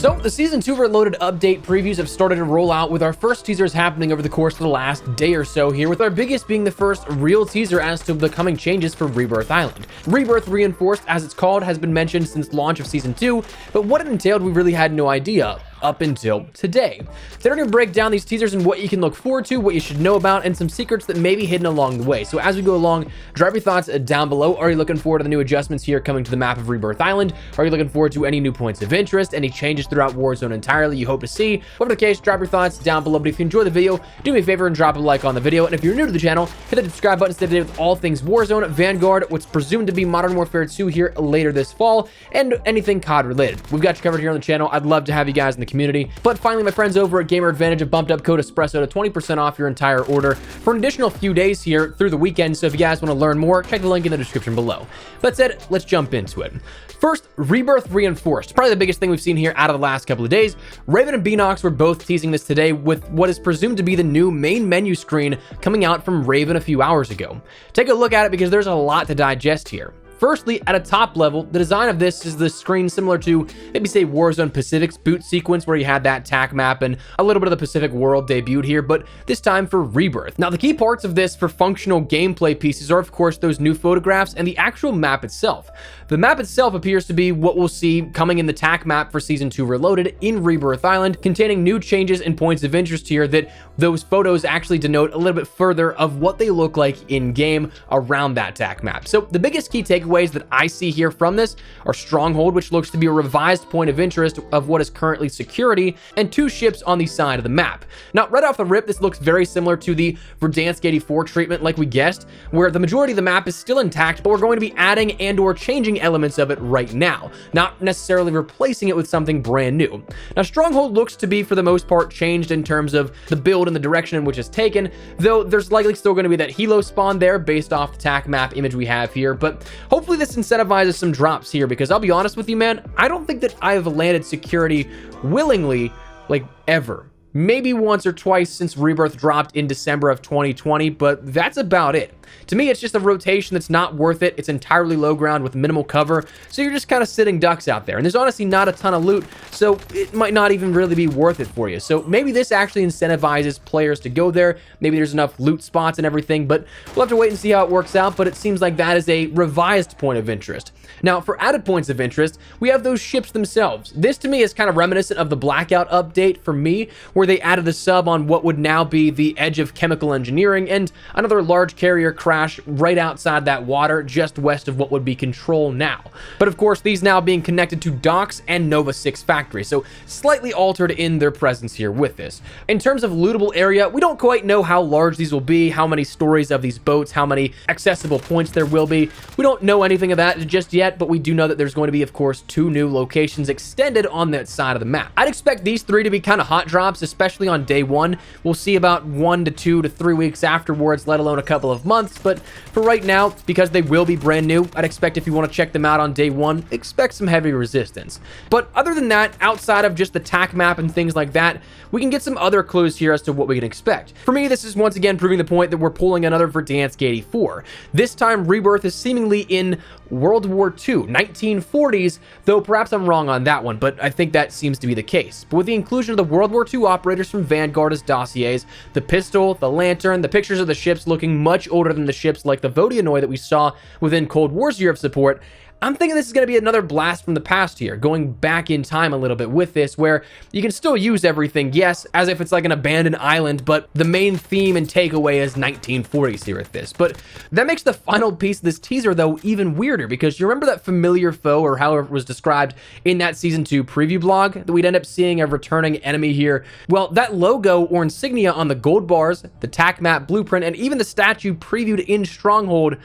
So, the Season 2 Reloaded update previews have started to roll out, with our first teasers happening over the course of the last day or so here, with our biggest being the first real teaser as to the coming changes for Rebirth Island. Rebirth Reinforced, as it's called, has been mentioned since launch of Season 2, but what it entailed we really had no idea up until today. Today we're going to break down these teasers and what you can look forward to, what you should know about, and some secrets that may be hidden along the way. So as we go along, drop your thoughts down below. Are you looking forward to the new adjustments here coming to the map of Rebirth Island? Are you looking forward to any new points of interest, any changes throughout Warzone entirely you hope to see? Whatever the case, drop your thoughts down below. But if you enjoy the video, do me a favor and drop a like on the video. And if you're new to the channel, hit the subscribe button to stay up to date with all things Warzone, Vanguard, what's presumed to be Modern Warfare 2 here later this fall, and anything COD related. We've got you covered here on the channel. I'd love to have you guys in the community. But finally, my friends over at Gamer Advantage have bumped up code Espresso to 20% off your entire order for an additional few days here through the weekend. So if you guys want to learn more, check the link in the description below. That said, let's jump into it. First, Rebirth Reinforced. Probably the biggest thing we've seen here out of the last couple of days. Raven and Beanox were both teasing this today with what is presumed to be the new main menu screen coming out from Raven a few hours ago. Take a look at it because there's a lot to digest here. Firstly, at a top level, the design of this is the screen similar to maybe say Warzone Pacific's boot sequence, where you had that TAC map and a little bit of the Pacific world debuted here, but this time for Rebirth. Now, the key parts of this for functional gameplay pieces are, of course, those new photographs and the actual map itself. The map itself appears to be what we'll see coming in the TAC map for Season 2 Reloaded in Rebirth Island, containing new changes and points of interest here that those photos actually denote a little bit further of what they look like in-game around that TAC map. So the biggest key takeaways that I see here from this are Stronghold, which looks to be a revised point of interest of what is currently security, and two ships on the side of the map. Now, right off the rip, this looks very similar to the Verdansk 84 treatment like we guessed, where the majority of the map is still intact, but we're going to be adding and or changing elements of it right now, not necessarily replacing it with something brand new. Now, Stronghold looks to be, for the most part, changed in terms of the build and the direction in which it's taken, though there's likely still going to be that helo spawn there based off the TAC map image we have here, but hopefully this incentivizes some drops here, because I'll be honest with you, man, I don't think that I've landed security willingly, like, ever. Maybe once or twice since Rebirth dropped in December of 2020, but that's about it. To me, it's just a rotation that's not worth it. It's entirely low ground with minimal cover, so you're just kind of sitting ducks out there. And there's honestly not a ton of loot, so it might not even really be worth it for you. So maybe this actually incentivizes players to go there. Maybe there's enough loot spots and everything, but we'll have to wait and see how it works out. But it seems like that is a revised point of interest. Now, for added points of interest, we have those ships themselves. This to me is kind of reminiscent of the Blackout update for me, where they added a sub on what would now be the edge of chemical engineering and another large carrier crash right outside that water just west of what would be Control now. But of course, these now being connected to docks and Nova 6 factory, so slightly altered in their presence here with this. In terms of lootable area, we don't quite know how large these will be, how many stories of these boats, how many accessible points there will be. We don't know anything of that just yet, but we do know that there's going to be, of course, 2 new locations extended on that side of the map. I'd expect these 3 to be kind of hot drops, especially on day 1. We'll see about 1 to 2 to 3 weeks afterwards, let alone a couple of months. But for right now, because they will be brand new, I'd expect if you want to check them out on day 1, expect some heavy resistance. But other than that, outside of just the TAC map and things like that, we can get some other clues here as to what we can expect. For me, this is once again proving the point that we're pulling another Verdansk 84. This time, Rebirth is seemingly in World War II, 1940s, though perhaps I'm wrong on that one, but I think that seems to be the case. But with the inclusion of the World War II operators from Vanguard as dossiers, the pistol, the lantern, the pictures of the ships looking much older than the ships like the Vodyanoi that we saw within Cold War's year of support, I'm thinking this is going to be another blast from the past here, going back in time a little bit with this, where you can still use everything, yes, as if it's like an abandoned island, but the main theme and takeaway is 1940s here with this. But that makes the final piece of this teaser, though, even weirder, because you remember that familiar foe, or however it was described in that Season 2 preview blog, that we'd end up seeing a returning enemy here? Well, that logo or insignia on the gold bars, the TAC map blueprint, and even the statue previewed in Stronghold,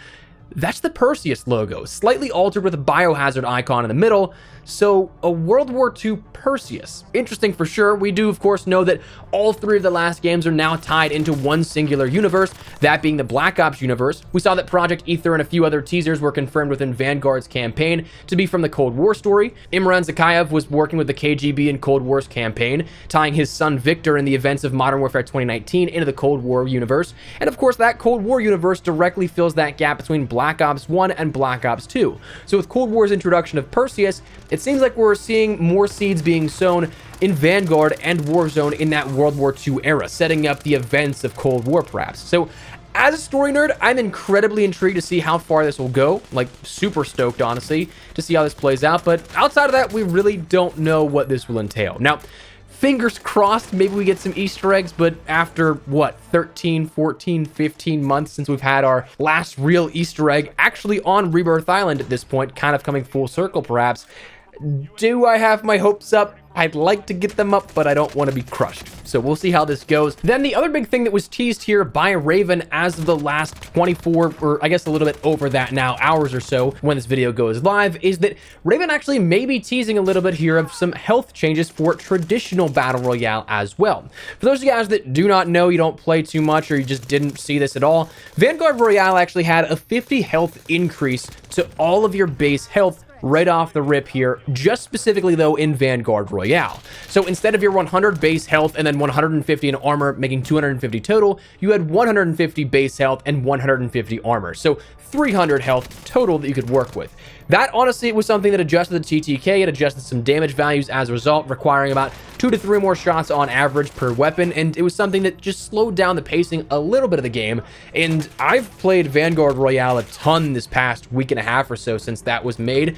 that's the Perseus logo, slightly altered with a biohazard icon in the middle. So a World War II Perseus. Interesting for sure. We do, of course, know that all 3 of the last games are now tied into one singular universe, that being the Black Ops universe. We saw that Project Aether and a few other teasers were confirmed within Vanguard's campaign to be from the Cold War story. Imran Zakhaev was working with the KGB in Cold War's campaign, tying his son Victor in the events of Modern Warfare 2019 into the Cold War universe. And of course, that Cold War universe directly fills that gap between Black Black Ops 1 and Black Ops 2. So with Cold War's introduction of Perseus, it seems like we're seeing more seeds being sown in Vanguard and Warzone in that World War II era, setting up the events of Cold War perhaps. So as a story nerd, I'm incredibly intrigued to see how far this will go. Like, super stoked, honestly, to see how this plays out. But outside of that, we really don't know what this will entail. Now, fingers crossed, maybe we get some Easter eggs, but after, what, 13, 14, 15 months since we've had our last real Easter egg actually on Rebirth Island at this point, kind of coming full circle, perhaps, do I have my hopes up? I'd like to get them up, but I don't want to be crushed. So we'll see how this goes. Then the other big thing that was teased here by Raven as of the last 24, or I guess a little bit over that now, hours or so when this video goes live, is that Raven actually may be teasing a little bit here of some health changes for traditional Battle Royale as well. For those of you guys that do not know, you don't play too much, or you just didn't see this at all, Vanguard Royale actually had a 50 health increase to all of your base health right off the rip here, just specifically though in Vanguard Royale. So instead of your 100 base health and then 150 in armor, making 250 total, you had 150 base health and 150 armor. So 300 health total that you could work with. That honestly was something that adjusted the TTK. It adjusted some damage values as a result, requiring about 2 to 3 more shots on average per weapon, and it was something that just slowed down the pacing a little bit of the game. And I've played Vanguard Royale a ton this past week and a half or so since that was made,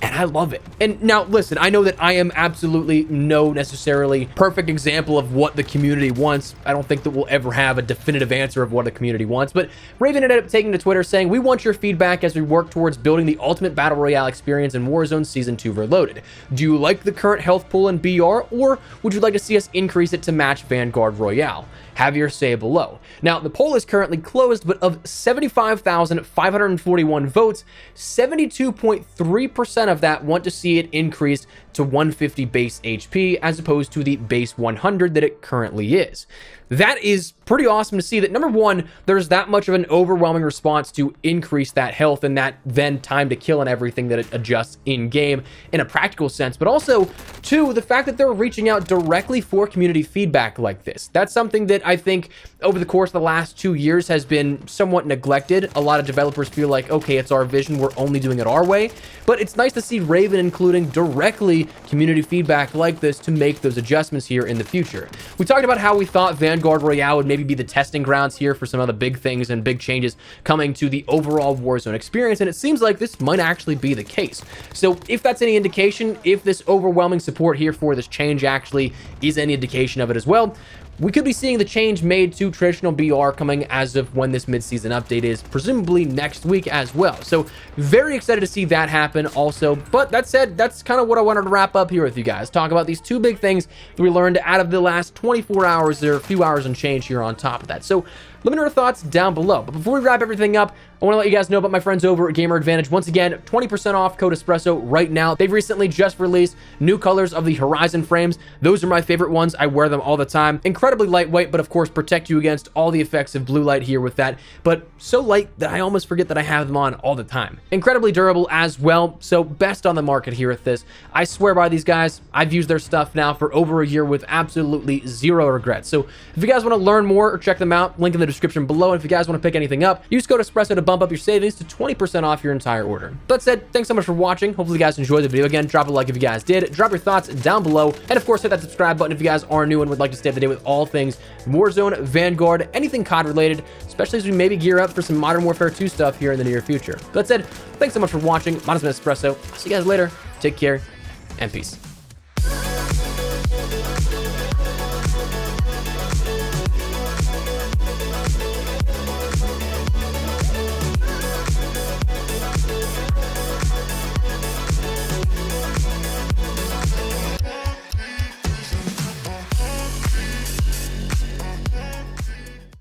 and I love it. And now, listen, I know that I am absolutely no necessarily perfect example of what the community wants. I don't think that we'll ever have a definitive answer of what the community wants, but Raven ended up taking to Twitter saying, "We want your feedback as we work towards building the ultimate Battle Royale experience in Warzone Season 2 Reloaded. Do you like the current health pool in BR, or would you like to see us increase it to match Vanguard Royale? Have your say below." Now, the poll is currently closed, but of 75,541 votes, 72.3% of that want to see it increased to 150 base HP as opposed to the base 100 that it currently is. That is pretty awesome to see that, number one, there's that much of an overwhelming response to increase that health and that then time to kill and everything that it adjusts in game in a practical sense. But also, two, the fact that they're reaching out directly for community feedback like this. That's something that I think over the course of the last 2 years has been somewhat neglected. A lot of developers feel like, okay, it's our vision, we're only doing it our way. But it's nice to see Raven including directly community feedback like this to make those adjustments here in the future. We talked about how we thought Vanguard Royale would maybe be the testing grounds here for some of the big things and big changes coming to the overall Warzone experience, and it seems like this might actually be the case. So if that's any indication, if this overwhelming support here for this change actually is any indication of it as well, we could be seeing the change made to traditional BR coming as of when this mid-season update is, presumably next week as well. So very excited to see that happen also. But that said, that's kind of what I wanted to wrap up here with you guys. Talk about these two big things that we learned out of the last 24 hours. There are a few hours and change here on top of that. So let me know your thoughts down below. But before we wrap everything up, I want to let you guys know about my friends over at Gamer Advantage. Once again, 20% off code Espresso right now. They've recently just released new colors of the Horizon frames. Those are my favorite ones. I wear them all the time. Incredibly lightweight, but of course protect you against all the effects of blue light here with that. But so light that I almost forget that I have them on all the time. Incredibly durable as well. So best on the market here with this. I swear by these guys. I've used their stuff now for over a year with absolutely zero regrets. So if you guys want to learn more or check them out, link in the description below. And if you guys want to pick anything up, use code Espresso to bump up your savings to 20% off your entire order. That said, thanks so much for watching. Hopefully you guys enjoyed the video. Again, drop a like if you guys did. Drop your thoughts down below. And of course, hit that subscribe button if you guys are new and would like to stay up to date with all things Warzone, Vanguard, anything COD related, especially as we maybe gear up for some Modern Warfare 2 stuff here in the near future. That said, thanks so much for watching. Mine has been Espresso. I'll see you guys later. Take care and peace.